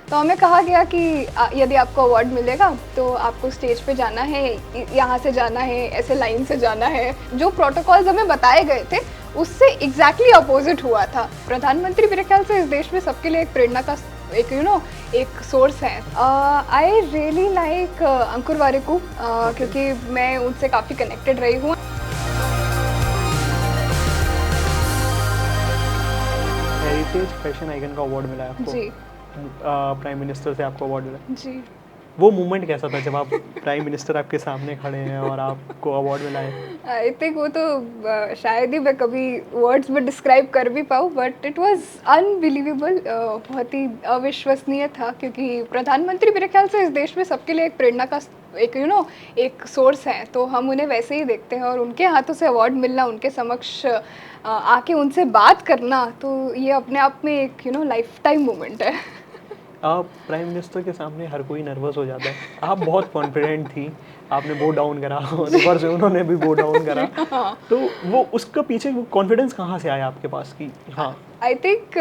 तो हमें कहा गया कि यदि आपको अवार्ड मिलेगा तो आपको स्टेज पे जाना है, यहाँ से जाना है, ऐसे लाइन से जाना है। जो प्रोटोकॉल्स हमें बताए गए थे उससे एग्जैक्टली अपोजिट हुआ था। प्रधानमंत्री मेरे ख्याल से इस देश में सबके लिए एक प्रेरणा का एक एक सोर्स है। आई रियली लाइक अंकुर वारिकू, क्योंकि मैं उनसे काफ़ी कनेक्टेड रही हूँ। हेरिटेज फैशन आइकन का अवार्ड मिला है आपको जी प्राइम मिनिस्टर से आपको अवार्ड मिला है। जी। वो मोमेंट कैसा था जब आप प्राइम मिनिस्टर आपके सामने खड़े हैं और आपको अवार्ड मिला है? आई थिंक वो तो शायद ही मैं कभी वर्ड्स में डिस्क्राइब कर भी पाऊँ, बट इट वाज अनबिलीवेबल। बहुत ही अविश्वसनीय था, क्योंकि प्रधानमंत्री मेरे ख्याल से इस देश में सबके लिए एक प्रेरणा का एक एक सोर्स है। तो हम उन्हें वैसे ही देखते हैं, और उनके हाथों से अवार्ड मिलना, उनके समक्ष आके उनसे बात करना, तो ये अपने आप में एक लाइफ टाइम मोमेंट है। आप प्राइम मिनिस्टर के सामने हर कोई नर्वस हो जाता है। आप बहुत कॉन्फिडेंट थी, आपने बो डाउन करा और ऊपर से उन्होंने भी बो डाउन करा। हाँ। तो वो उसका पीछे वो कॉन्फिडेंस कहाँ से आया आपके पास कि हाँ? आई थिंक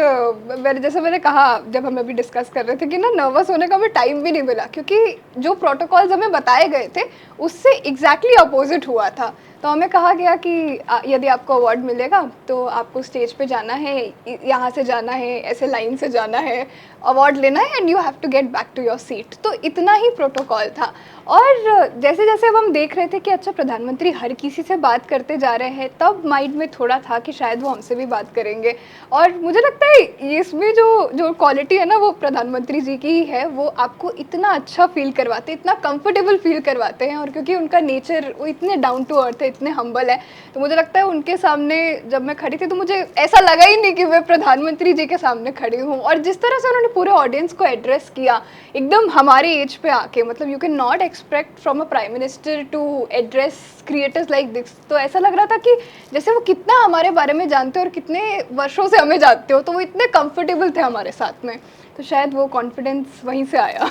जैसे मैंने कहा, जब हम अभी डिस्कस कर रहे थे कि ना, नर्वस होने का हमें टाइम भी नहीं मिला, क्योंकि जो प्रोटोकॉल्स हमें बताए गए थे उससे एग्जैक्टली अपोजिट हुआ था। तो हमें कहा गया कि यदि आपको अवार्ड मिलेगा तो आपको स्टेज पे जाना है, यहाँ से जाना है, ऐसे लाइन से जाना है, अवार्ड लेना है, and you have to get back to your seat. तो इतना ही प्रोटोकॉल था। और जैसे जैसे अब हम देख रहे थे कि अच्छा, प्रधानमंत्री हर किसी से बात करते जा रहे हैं, तब माइंड में थोड़ा था कि शायद वो हमसे भी बात करेंगे। और मुझे लगता है इसमें जो जो क्वालिटी है ना, वो प्रधानमंत्री जी की ही है। वो आपको इतना अच्छा फील करवाते, इतना कंफर्टेबल फील करवाते हैं, और क्योंकि उनका नेचर वो इतने डाउन टू अर्थ है, इतने हम्बल है, तो मुझे लगता है उनके सामने जब मैं खड़ी थी तो मुझे ऐसा लगा ही नहीं कि मैं प्रधानमंत्री जी के सामने खड़ी हूँ। और जिस तरह से उन्होंने पूरे ऑडियंस को एड्रेस किया, एकदम हमारे एज पे आके, मतलब you can not expect from a prime minister to address creators like this. तो ऐसा लग रहा था कि जैसे वो कितना हमारे बारे में जानते हो और कितने वर्षों से हमें जानते हो, तो वो इतने कंफर्टेबल थे हमारे साथ में। तो शायद वो कॉन्फिडेंस वहीं से आया।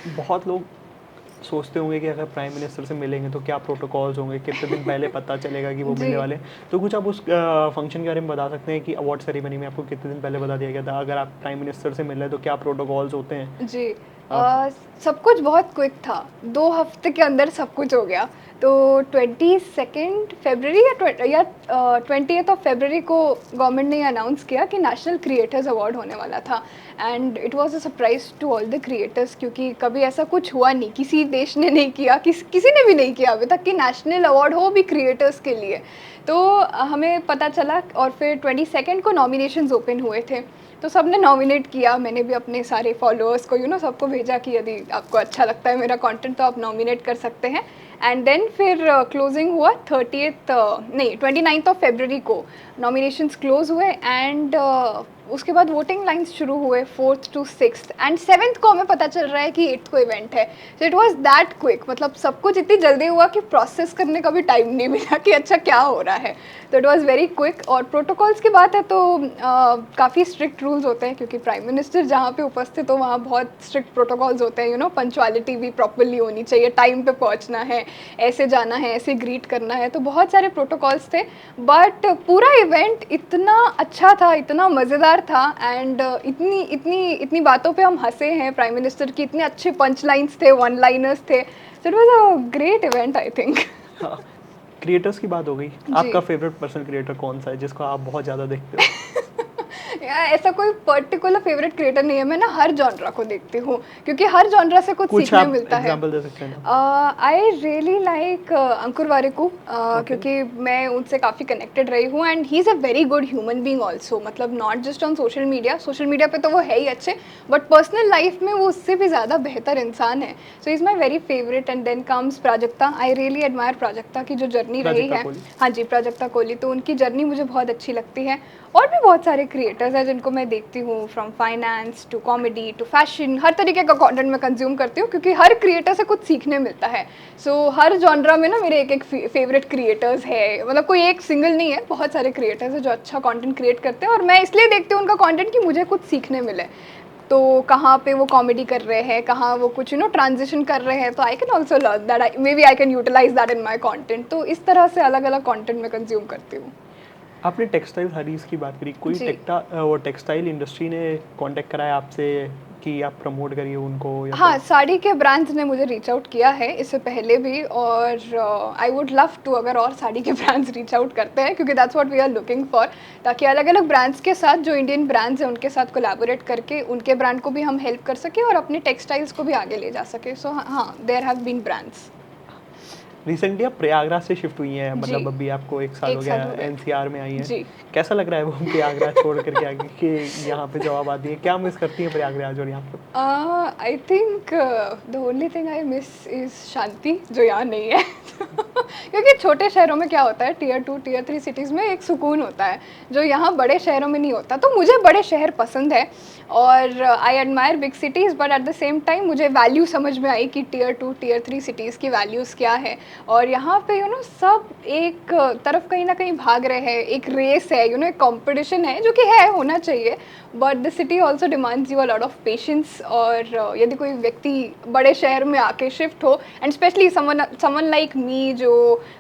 बहुत लोग सोचते होंगे कि अगर प्राइम मिनिस्टर से मिलेंगे तो क्या प्रोटोकॉल्स होंगे, कितने दिन पहले पता चलेगा कि वो जी मिलने वाले हैं। तो कुछ आप उस फंक्शन के बारे में बता सकते हैं कि अवार्ड सेरेमनी में आपको कितने दिन पहले बता दिया गया था? अगर आप प्राइम मिनिस्टर से मिल रहे हैं तो क्या प्रोटोकॉल्स होते हैं? जी। आप सब कुछ बहुत क्विक था, 2 हफ्ते के अंदर सब कुछ हो गया। तो 22 फरवरी या 20 फरवरी को गवर्नमेंट ने अनाउंस किया कि नेशनल क्रिएटर्स अवार्ड होने वाला था। And it was a surprise to all the creators, क्योंकि कभी ऐसा कुछ हुआ नहीं, किसी देश ने नहीं किया, किसी ने भी नहीं किया अभी तक कि नेशनल अवार्ड हो भी क्रिएटर्स के लिए। तो हमें पता चला, और फिर 22 को नॉमिनेशंस ओपन हुए थे। तो सब ने नॉमिनेट किया, मैंने भी अपने सारे फॉलोअर्स को सबको भेजा कि यदि आपको अच्छा लगता है मेरा कंटेंट तो आप नॉमिनेट कर सकते हैं। एंड देन फिर क्लोजिंग हुआ 29 फरवरी को नॉमिनेशंस क्लोज हुए। एंड उसके बाद वोटिंग लाइंस शुरू हुए 4th to 6th, and 7th को हमें पता चल रहा है कि 8th को इवेंट है। So it was that quick, मतलब सब कुछ इतनी जल्दी हुआ कि प्रोसेस करने का भी टाइम नहीं मिला कि अच्छा क्या हो रहा है। तो इट वाज वेरी क्विक। और प्रोटोकॉल्स की बात है तो काफ़ी स्ट्रिक्ट रूल्स होते हैं, क्योंकि प्राइम मिनिस्टर जहाँ पे उपस्थित हो वहाँ बहुत स्ट्रिक्ट प्रोटोकॉल्स होते हैं। पंचुअलिटी भी प्रॉपरली होनी चाहिए, टाइम पे पहुँचना है, ऐसे जाना है, ऐसे ग्रीट करना है, तो बहुत सारे प्रोटोकॉल्स थे। बट पूरा इवेंट इतना अच्छा था, इतना मज़ेदार था। एंड इतनी इतनी इतनी बातों पे हम हंसे हैं प्राइम मिनिस्टर की, इतने अच्छे पंच लाइन्स थे, वन लाइनर्स थे। So it was a great event, I think. हाँ, क्रिएटर्स की बात हो गई। जी। आपका फेवरेट पर्सन क्रिएटर कौन सा है जिसको आप बहुत ज़्यादा देखते हो? यार ऐसा कोई पर्टिकुलर फेवरेट क्रिएटर नहीं है, मैं ना हर जॉनरा को देखती हूँ, क्योंकि हर जॉनरा से कुछ कुछ सीखने आप मिलता है। एग्जांपल दे सकते हैं ना? I really like Ankur Warikoo, okay. क्योंकि मैं उनसे काफ़ी कनेक्टेड रही हूँ, and he is a very good human being also. मतलब not just on social media पे तो वो है ही अच्छे, बट पर्सनल लाइफ में वो उससे भी ज़्यादा बेहतर इंसान है। So is my very favourite. And then comes Prajakta. I really admire Prajakta की जो जर्नी रही प्राजक्ता है। कोहली। हाँ जी, प्राजक्ता कोहली, तो उनकी जर्नी मुझे बहुत अच्छी लगती है। और भी बहुत सारे क्रिएटर्स हैं जिनको मैं देखती हूँ, from finance to comedy to fashion, हर तरीके का कंटेंट मैं कंज्यूम करती हूँ, क्योंकि हर क्रिएटर से कुछ सीखने मिलता है। सो हर जॉनरा में ना मेरे एक एक फेवरेट क्रिएटर्स है, मतलब कोई एक सिंगल नहीं है, बहुत सारे क्रिएटर्स हैं जो अच्छा कंटेंट क्रिएट करते हैं, और मैं इसलिए देखती हूँ उनका कंटेंट कि मुझे कुछ सीखने मिले। तो कहाँ पे वो कॉमेडी कर रहे हैं, कहाँ वो कुछ ट्रांजिशन कर रहे हैं, तो I can also learn that, maybe I can utilise that in my content. तो इस तरह से अलग अलग कॉन्टेंट मैं कंज्यूम करती हूँ। आपने टेक्सटाइल हरीज की बात करी, कोई जी। टेक्सटाइल इंडस्ट्री ने कांटेक्ट कराया आपसे कि आप प्रमोट करिए उनको या हाँ, साड़ी के ब्रांड्स ने मुझे रीच आउट किया है इससे पहले भी, और आई वुड लव टू अगर और साड़ी के ब्रांड्स रीच आउट करते हैं, क्योंकि that's what we are looking for, ताकि अलग अलग ब्रांड्स के साथ जो इंडियन ब्रांड्स हैं उनके साथ कोलैबोरेट करके उनके ब्रांड को भी हम हेल्प कर सकें और अपने टेक्सटाइल्स को भी आगे ले जा सकें। सो हाँ, there have been brands. Recently आप प्रयागराज से शिफ्ट हुई हैं, मतलब जी, अभी आपको 1 साल हो एक गया साल हो गया। एनसीआर में आई हैं। जी। कैसा लग रहा है वो प्रयागराज छोड़ करके आगे कि यहाँ पे जॉब आती है? क्या मिस करती हैं प्रयागराज और यहाँ पे? I think the only thing I miss is शांति, जो यहाँ नहीं है। क्योंकि छोटे शहरों में क्या होता है, टियर 2 टियर 3 सिटीज़ में एक सुकून होता है जो यहाँ बड़े शहरों में नहीं होता। तो मुझे बड़े शहर पसंद है और I admire big cities, but at the same time मुझे वैल्यू समझ में आई कि टियर 2 टियर 3 सिटीज़ की वैल्यूज़ क्या है। और यहाँ पे सब एक तरफ कहीं ना कहीं भाग रहे हैं, एक रेस है, एक कंपटीशन है, जो कि है, होना चाहिए, but the city also demands you a lot of patience. और यदि कोई व्यक्ति बड़े शहर में आके शिफ्ट हो, and specially someone like me जो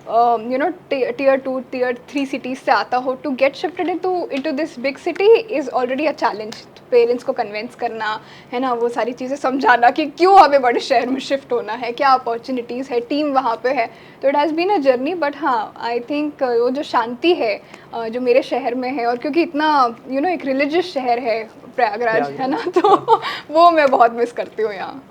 टियर 2 टियर 3 सिटीज़ से आता हो, to get shifted into this big city is already a challenge. Parents को कन्विंस करना है ना, वो सारी चीज़ें समझाना कि क्यों हमें बड़े शहर में शिफ्ट होना है, क्या अपॉर्चुनिटीज़ है, टीम वहाँ पे है। तो it has been a journey, but हाँ, आई थिंक वो जो शांति है जो मेरे शहर में है, और क्योंकि इतना एक रिलीजियस शहर है प्रयागराज, है ना, तो वो मैं बहुत मिस करती हूँ यहाँ।